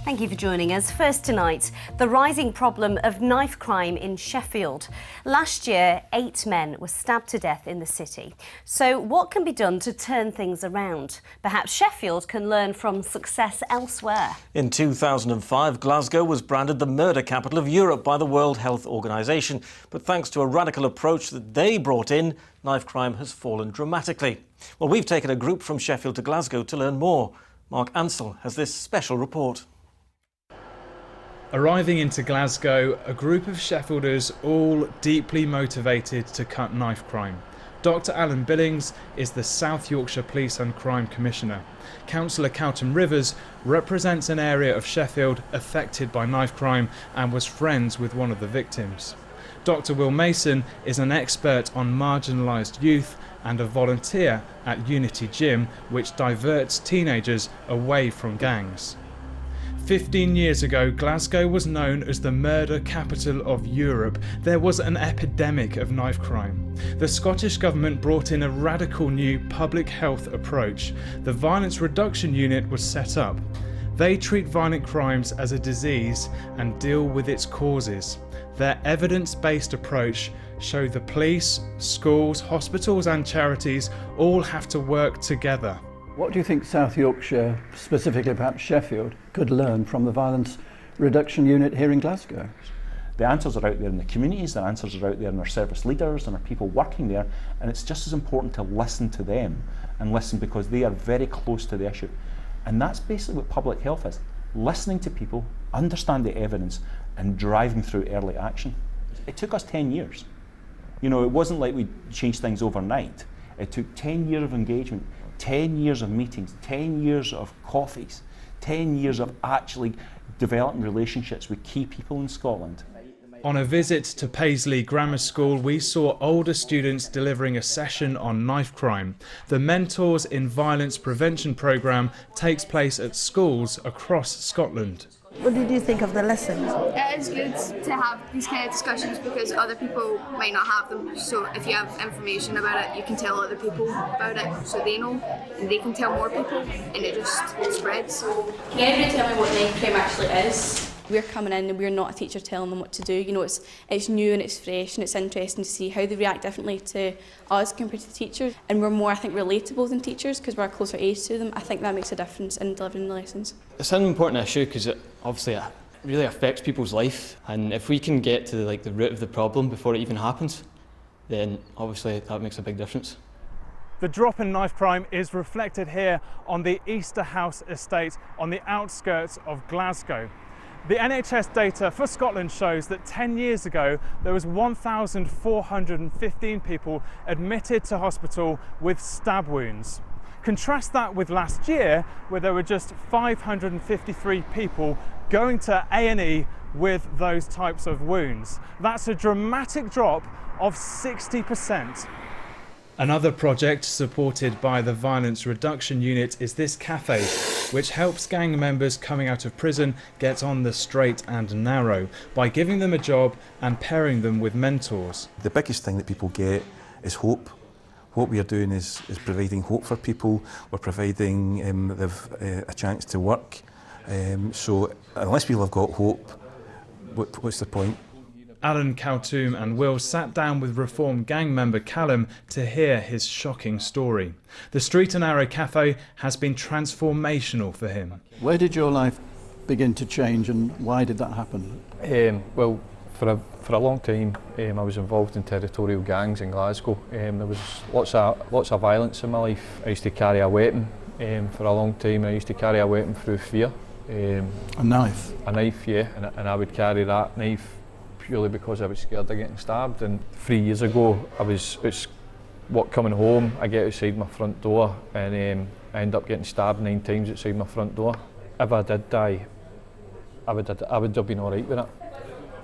Thank you for joining us. First tonight, the rising problem of knife crime in Sheffield. Last year, 8 men were stabbed to death in the city. So what can be done to turn things around? Perhaps Sheffield can learn from success elsewhere. In 2005, Glasgow was branded the murder capital of Europe by the World Health Organization. But thanks to a radical approach that they brought in, knife crime has fallen dramatically. Well, we've taken a group from Sheffield to Glasgow to learn more. Mark Ansell has this special report. Arriving into Glasgow, a group of Sheffielders all deeply motivated to cut knife crime. Dr Alan Billings is the South Yorkshire Police and Crime Commissioner. Councillor Cowton Rivers represents an area of Sheffield affected by knife crime and was friends with one of the victims. Dr Will Mason is an expert on marginalised youth and a volunteer at Unity Gym, which diverts teenagers away from gangs. 15 years ago, Glasgow was known as the murder capital of Europe. There was an epidemic of knife crime. The Scottish Government brought in a radical new public health approach. The Violence Reduction Unit was set up. They treat violent crimes as a disease and deal with its causes. Their evidence-based approach showed the police, schools, hospitals and charities all have to work together. What do you think South Yorkshire, specifically perhaps Sheffield, could learn from the Violence Reduction Unit here in Glasgow? The answers are out there in the communities, the answers are out there in our service leaders and our people working there, and it's just as important to listen to them and listen because they are very close to the issue. And that's basically what public health is, listening to people, understand the evidence and driving through early action. It took us 10 years. You know, it wasn't like we changed things overnight. It took 10 years of engagement, 10 years of meetings, 10 years of coffees, 10 years of actually developing relationships with key people in Scotland. On a visit to Paisley Grammar School, we saw older students delivering a session on knife crime. The Mentors in Violence Prevention programme takes place at schools across Scotland. What did you think of the lessons? It is good to have these kind of discussions because other people might not have them. So if you have information about it, you can tell other people about it so they know and they can tell more people and it just spreads. Can anybody tell me what knife crime actually is? We're coming in and we're not a teacher telling them what to do. You know, it's new and it's fresh and it's interesting to see how they react differently to us compared to the teachers. And we're more, I think, relatable than teachers because we're a closer age to them. I think that makes a difference in delivering the lessons. It's an important issue because it obviously really affects people's life, and if we can get to the root of the problem before it even happens, then obviously that makes a big difference. The drop in knife crime is reflected here on the Easter House estate on the outskirts of Glasgow. The NHS data for Scotland shows that 10 years ago there was 1,415 people admitted to hospital with stab wounds. Contrast that with last year, where there were just 553 people going to A&E with those types of wounds. That's a dramatic drop of 60%. Another project supported by the Violence Reduction Unit is this cafe, which helps gang members coming out of prison get on the straight and narrow by giving them a job and pairing them with mentors. The biggest thing that people get is hope. What we are doing is providing hope for people. We're providing them a chance to work. So unless people have got hope, what's the point? Alan Cowtoom and Will sat down with Reform gang member Callum to hear his shocking story. The Street and Arrow Cafe has been transformational for him. Where did your life begin to change and why did that happen? Well, for a long time I was involved in territorial gangs in Glasgow. There was lots of violence in my life. I used to carry a weapon for a long time. I used to carry a weapon through fear. A knife? A knife, yeah, and I would carry that knife purely because I was scared of getting stabbed. And 3 years ago I was coming home, I get outside my front door and I end up getting stabbed 9 times outside my front door. If I did die, I would have been alright with it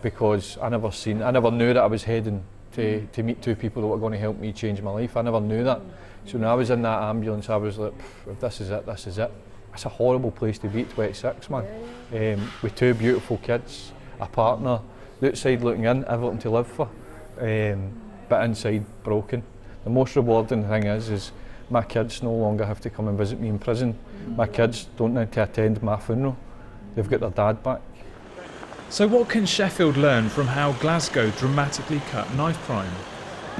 because I never knew that I was heading to meet 2 people that were going to help me change my life. I never knew that. So when I was in that ambulance I was like, if this is it, this is it. It's a horrible place to be at 26, man. With 2 beautiful kids, a partner, outside looking in, everything to live for, but inside broken. The most rewarding thing is my kids no longer have to come and visit me in prison. My kids don't need to attend my funeral. they've got their dad back. So what can Sheffield learn from how Glasgow dramatically cut knife crime?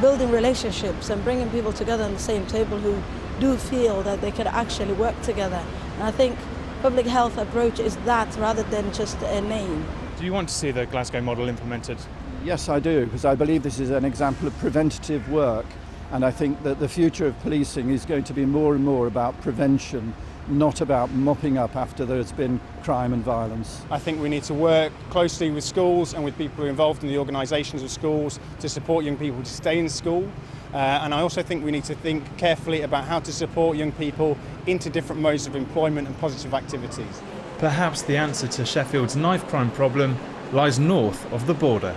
Building relationships and bringing people together on the same table who do feel that they can actually work together. And I think public health approach is that rather than just a name. Do you want to see the Glasgow model implemented? Yes, I do, because I believe this is an example of preventative work, and I think that the future of policing is going to be more and more about prevention, not about mopping up after there's been crime and violence. I think we need to work closely with schools and with people who are involved in the organisations of schools to support young people to stay in school. And I also think we need to think carefully about how to support young people into different modes of employment and positive activities. Perhaps the answer to Sheffield's knife crime problem lies north of the border.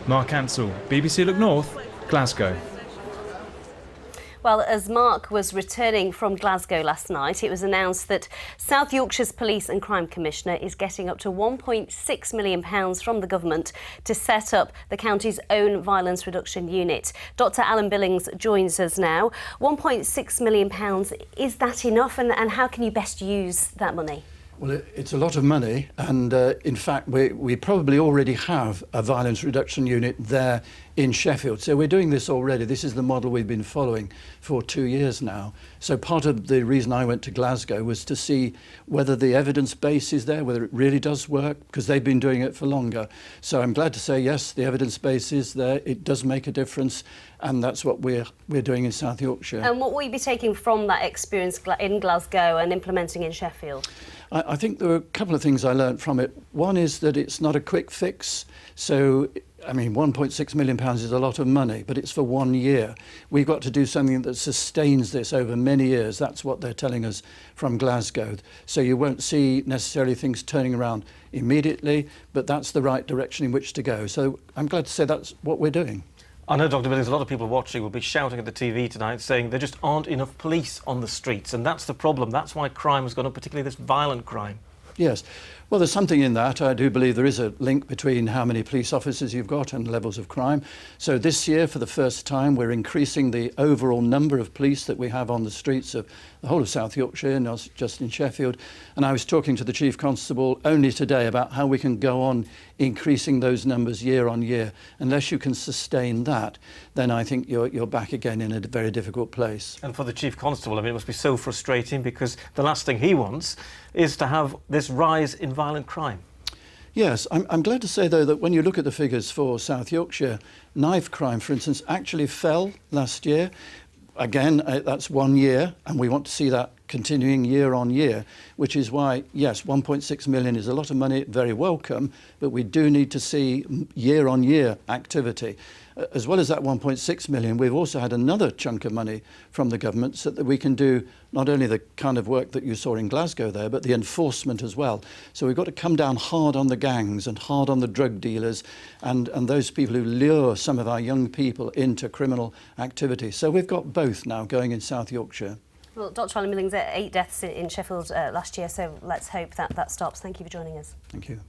Mark Ansell, BBC Look North, Glasgow. Well, as Mark was returning from Glasgow last night, it was announced that South Yorkshire's Police and Crime Commissioner is getting up to £1.6 million from the government to set up the county's own violence reduction unit. Dr Alan Billings joins us now. £1.6 million, is that enough, and how can you best use that money? Well, it's a lot of money, and in fact we probably already have a violence reduction unit there in Sheffield. So we're doing this already. This is the model we've been following for 2 years now. So part of the reason I went to Glasgow was to see whether the evidence base is there, whether it really does work, because they've been doing it for longer. So I'm glad to say, yes, the evidence base is there. It does make a difference, and that's what we're doing in South Yorkshire. And what will you be taking from that experience in Glasgow and implementing in Sheffield? I think there were a couple of things I learned from it. One is that it's not a quick fix. So, I mean, £1.6 million is a lot of money, but it's for 1 year. We've got to do something that sustains this over many years. That's what they're telling us from Glasgow. So you won't see necessarily things turning around immediately, but that's the right direction in which to go. So I'm glad to say that's what we're doing. I know, Dr Billings, a lot of people watching will be shouting at the TV tonight saying there just aren't enough police on the streets, and that's the problem. That's why crime has gone up, particularly this violent crime. Yes. Well, there's something in that. I do believe there is a link between how many police officers you've got and levels of crime. So this year, for the first time, we're increasing the overall number of police that we have on the streets of the whole of South Yorkshire, not just in Sheffield. And I was talking to the Chief Constable only today about how we can go on increasing those numbers year on year. Unless you can sustain that, then I think you're back again in a very difficult place. And for the Chief Constable, I mean, it must be so frustrating, because the last thing he wants is to have this rise in violent crime. Yes, I'm glad to say, though, that when you look at the figures for South Yorkshire, knife crime, for instance, actually fell last year. Again, that's 1 year, and we want to see that continuing year on year, which is why, yes, 1.6 million is a lot of money, very welcome, but we do need to see year on year activity. As well as that 1.6 million, we've also had another chunk of money from the government so that we can do not only the kind of work that you saw in Glasgow there, but the enforcement as well. So we've got to come down hard on the gangs and hard on the drug dealers and those people who lure some of our young people into criminal activity. So we've got both now going in South Yorkshire. Well, Dr Alan Billings, 8 deaths in Sheffield last year, so let's hope that stops. Thank you for joining us. Thank you.